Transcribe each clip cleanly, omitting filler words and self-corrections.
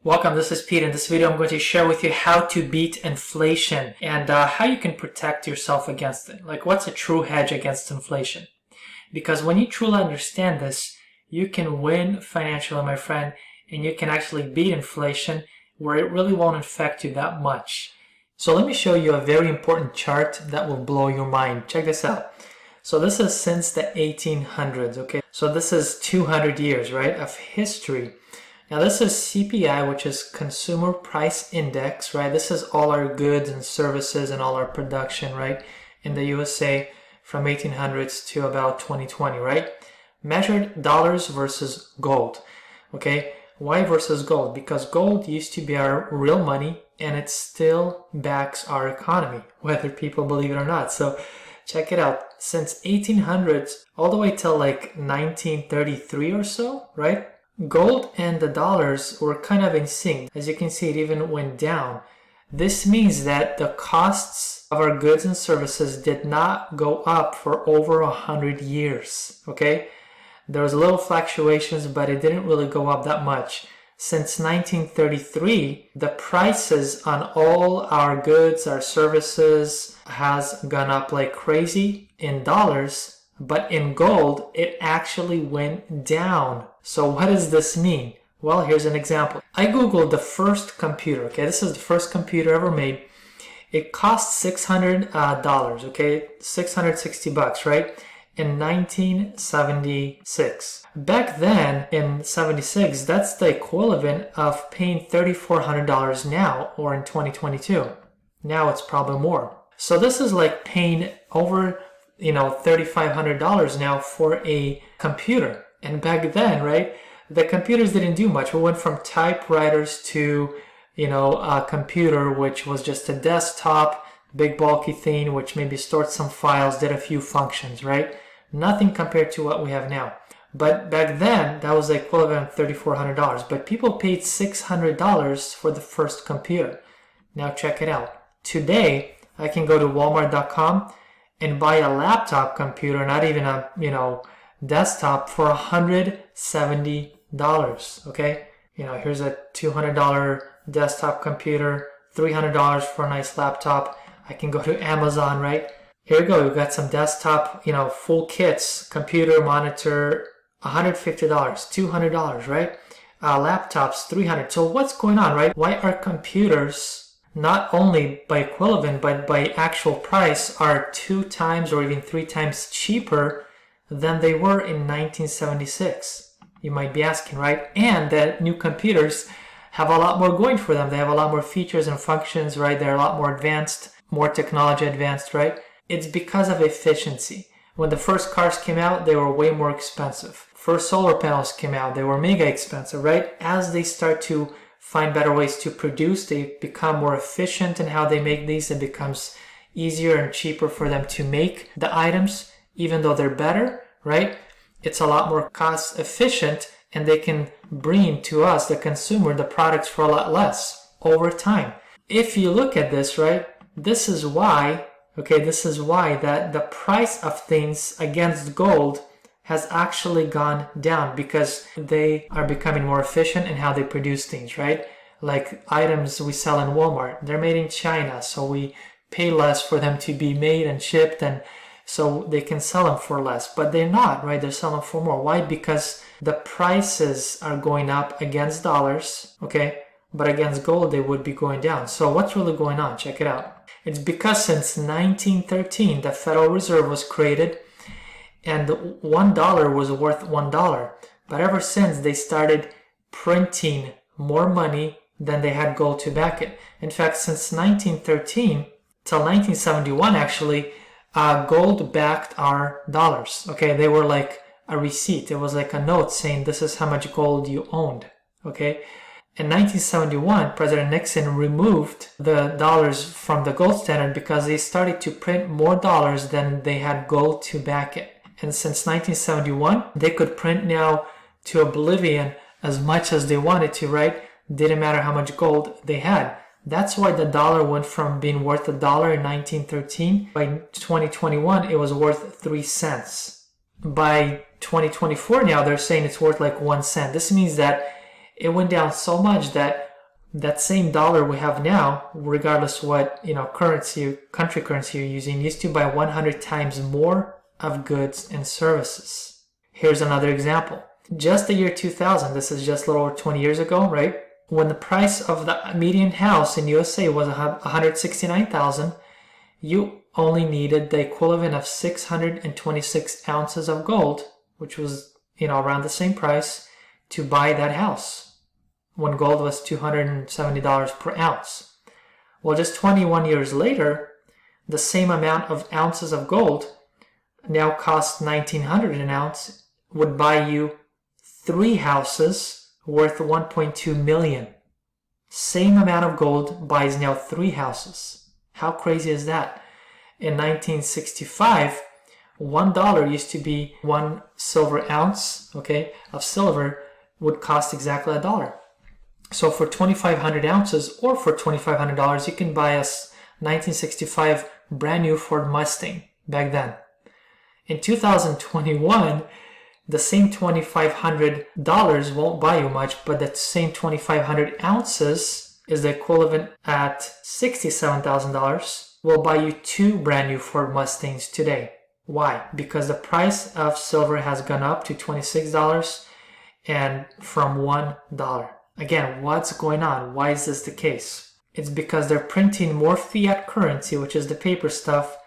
Welcome, this is Pete. In this video, I'm going to share with you how to beat inflation and how you can protect yourself against it. Like, what's a true hedge against inflation? Because when you truly understand this, you can win financially, my friend, and you can actually beat inflation where it really won't affect you that much. So let me show you a very important chart that will blow your mind. Check this out. So this is since the 1800s, okay? So this is 200 years, right, of history. Now this is CPI, which is Consumer Price Index, right? This is all our goods and services and all our production, right? In the USA from 1800s to about 2020, right? Measured dollars versus gold, okay? Why versus gold? Because gold used to be our real money and it still backs our economy, whether people believe it or not. So check it out. Since 1800s all the way till like 1933 or so, right? Gold and the dollars were kind of in sync. As you can see, it even went down. This means that the costs of our goods and services did not go up for over 100 years, okay? There was a little fluctuations, but it didn't really go up that much. Since 1933, the prices on all our goods, our services has gone up like crazy in dollars, but in gold, it actually went down. So what does this mean? Well, here's an example. I googled the first computer, okay? This is the first computer ever made. It cost $600, okay? 660 bucks, right? In 1976. Back then, in 76, that's the equivalent of paying $3,400 now, or in 2022. Now it's probably more. So this is like paying over $3,500 now for a computer. And back then, right, the computers didn't do much. We went from typewriters to, a computer, which was just a desktop, big bulky thing, which maybe stored some files, did a few functions, right? Nothing compared to what we have now. But back then, that was the equivalent of $3,400. But people paid $600 for the first computer. Now check it out. Today, I can go to Walmart.com and buy a laptop computer, not even a, desktop, for $170, okay? Here's a $200 desktop computer, $300 for a nice laptop. I can go to Amazon, right? Here we go, we've got some desktop, full kits, computer, monitor, $150, $200, right? Laptops, $300. So what's going on, right? Why are computers, not only by equivalent, but by actual price, are 2 times or even 3 times cheaper than they were in 1976? You might be asking, right? And that new computers have a lot more going for them. They have a lot more features and functions, right? They're a lot more advanced, more technology advanced, right? It's because of efficiency. When the first cars came out, they were way more expensive. First solar panels came out, they were mega expensive, right? As they start to find better ways to produce, they become more efficient in how they make these. It becomes easier and cheaper for them to make the items, even though they're better, right? It's a lot more cost efficient, and they can bring to us, the consumer, the products for a lot less over time. If you look at this, right, this is why that the price of things against gold has actually gone down, because they are becoming more efficient in how they produce things, right? Like items we sell in Walmart, they're made in China, so we pay less for them to be made and shipped, and so they can sell them for less. But they're not, right? They're selling for more. Why? Because the prices are going up against dollars, okay? But against gold, they would be going down. So what's really going on? Check it out. It's because since 1913, the Federal Reserve was created, and $1 was worth $1. But ever since, they started printing more money than they had gold to back it. In fact, since 1913 till 1971, actually, gold backed our dollars. Okay, they were like a receipt. It was like a note saying this is how much gold you owned. Okay. In 1971, President Nixon removed the dollars from the gold standard because they started to print more dollars than they had gold to back it. And since 1971, they could print now to oblivion as much as they wanted to, right? Didn't matter how much gold they had. That's why the dollar went from being worth $1 in 1913. By 2021, it was worth 3 cents. By 2024 now, they're saying it's worth like 1 cent. This means that it went down so much that that same dollar we have now, regardless what country currency you're using, used to buy 100 times more of goods and services. Here's another example. Just the year 2000, this is just a little over 20 years ago, right? When the price of the median house in USA was $169,000, you only needed the equivalent of 626 ounces of gold, which was, around the same price, to buy that house, when gold was $270 per ounce. Well, just 21 years later, the same amount of ounces of gold now costs $1,900 an ounce, would buy you 3 houses worth $1.2 million. Same amount of gold buys now 3 houses. How crazy is that? In 1965, $1 used to be 1 silver ounce, of silver would cost exactly $1. So for 2,500 ounces or for $2,500, you can buy a 1965 brand new Ford Mustang back then. In 2021, the same $2,500 won't buy you much, but that same 2,500 ounces is the equivalent at $67,000, will buy you 2 brand new Ford Mustangs today. Why? Because the price of silver has gone up to $26 and from $1. Again, what's going on? Why is this the case? It's because they're printing more fiat currency, which is the paper stuff,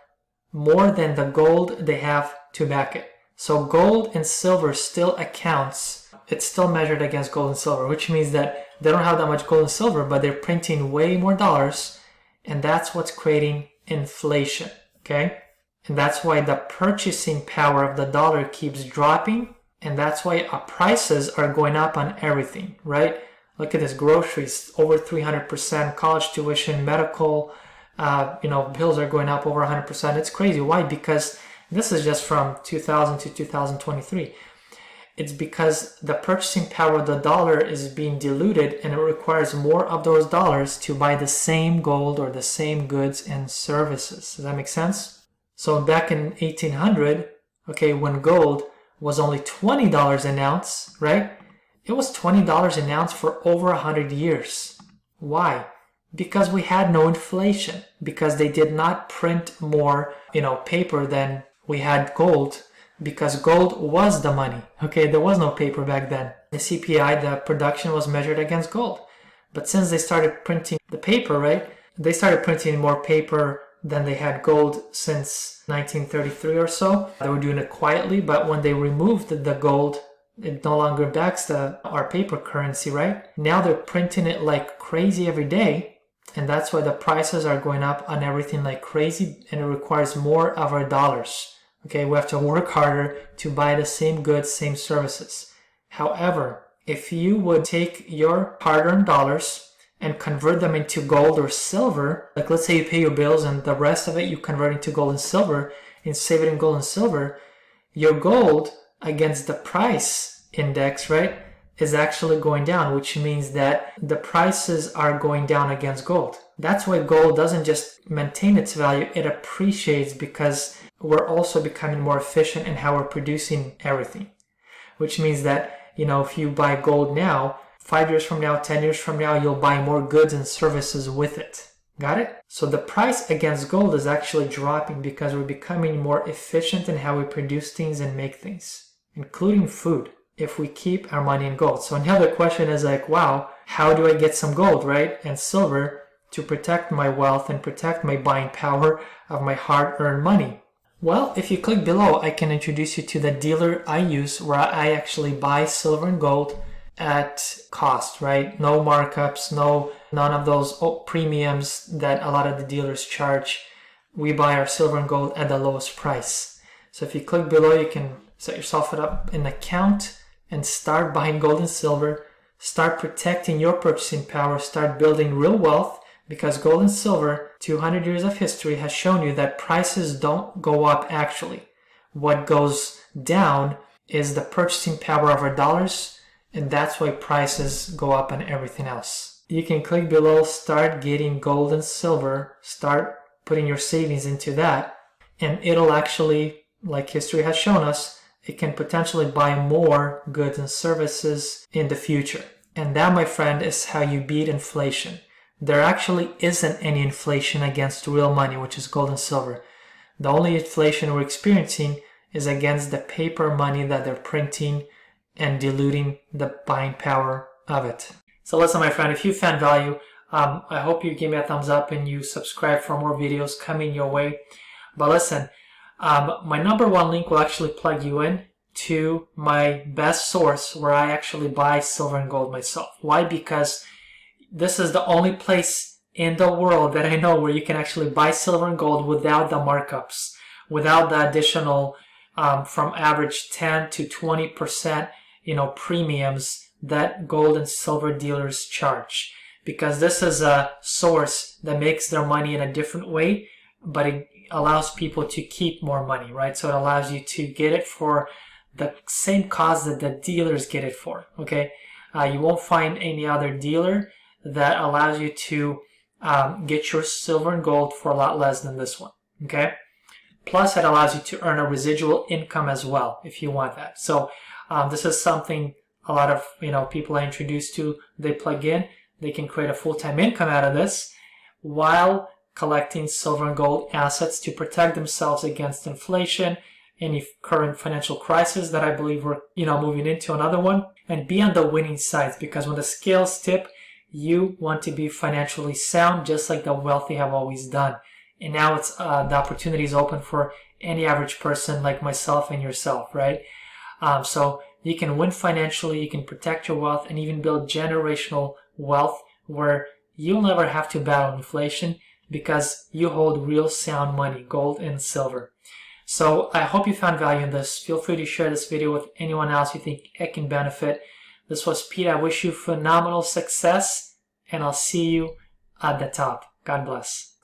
more than the gold they have to back it. So gold and silver still accounts, it's still measured against gold and silver, which means that they don't have that much gold and silver, but they're printing way more dollars, and that's what's creating inflation, okay? And that's why the purchasing power of the dollar keeps dropping, and that's why our prices are going up on everything, right? Look at this, groceries over 300%, college tuition, medical, bills are going up over 100%. It's crazy. Why? Because this is just from 2000 to 2023. It's because the purchasing power of the dollar is being diluted, and it requires more of those dollars to buy the same gold or the same goods and services. Does that make sense? So back in 1800, when gold was only $20 an ounce, right? It was $20 an ounce for over 100 years. Why? Because we had no inflation, because they did not print more, paper than we had gold, because gold was the money. There was no paper back then. The CPI, the production was measured against gold. But since they started printing the paper, right? They started printing more paper than they had gold since 1933 or so. They were doing it quietly, but when they removed the gold, it no longer backs our paper currency, right? Now they're printing it like crazy every day, and that's why the prices are going up on everything like crazy, and it requires more of our dollars. We have to work harder to buy the same goods, same services. However, if you would take your hard-earned dollars and convert them into gold or silver, like let's say you pay your bills and the rest of it you convert into gold and silver and save it in gold and silver, your gold against the price index, right, is actually going down, which means that the prices are going down against gold. That's why gold doesn't just maintain its value, it appreciates, because we're also becoming more efficient in how we're producing everything. Which means that, if you buy gold now, 5 years from now, 10 years from now, you'll buy more goods and services with it. Got it? So the price against gold is actually dropping because we're becoming more efficient in how we produce things and make things, including food, if we keep our money in gold. So another question is like, wow, how do I get some gold, right, and silver to protect my wealth and protect my buying power of my hard-earned money? Well, if you click below, I can introduce you to the dealer I use, where I actually buy silver and gold at cost, right? No markups, none of those premiums that a lot of the dealers charge. We buy our silver and gold at the lowest price. So if you click below, you can set yourself up an account and start buying gold and silver, start protecting your purchasing power, start building real wealth, because gold and silver, 200 years of history has shown you that prices don't go up actually. What goes down is the purchasing power of our dollars, and that's why prices go up on everything else. You can click below, start getting gold and silver, start putting your savings into that, and it'll actually, like history has shown us, it can potentially buy more goods and services in the future. And that, my friend, is how you beat inflation. There actually isn't any inflation against real money, which is gold and silver. The only inflation we're experiencing is against the paper money that they're printing and diluting the buying power of it. So listen, my friend, if you found value, I hope you give me a thumbs up and you subscribe for more videos coming your way. But listen, my number one link will actually plug you in to my best source where I actually buy silver and gold myself. Why? Because this is the only place in the world that I know where you can actually buy silver and gold without the markups, without the additional from average 10 to 20% premiums that gold and silver dealers charge. Because this is a source that makes their money in a different way, but it allows people to keep more money, right? So it allows you to get it for the same cost that the dealers get it for, okay? You won't find any other dealer that allows you to get your silver and gold for a lot less than this one, okay? Plus, it allows you to earn a residual income as well if you want that. So this is something a lot of people I introduced to, they plug in. They can create a full-time income out of this while collecting silver and gold assets to protect themselves against inflation, any current financial crisis that I believe we're moving into, another one, and be on the winning sides, because when the scales tip, you want to be financially sound just like the wealthy have always done. And now it's the opportunity is open for any average person like myself and yourself, right? So you can win financially, you can protect your wealth, and even build generational wealth where you'll never have to battle inflation because you hold real sound money, gold and silver. So I hope you found value in this. Feel free to share this video with anyone else you think it can benefit. This was Pete. I wish you phenomenal success, and I'll see you at the top. God bless.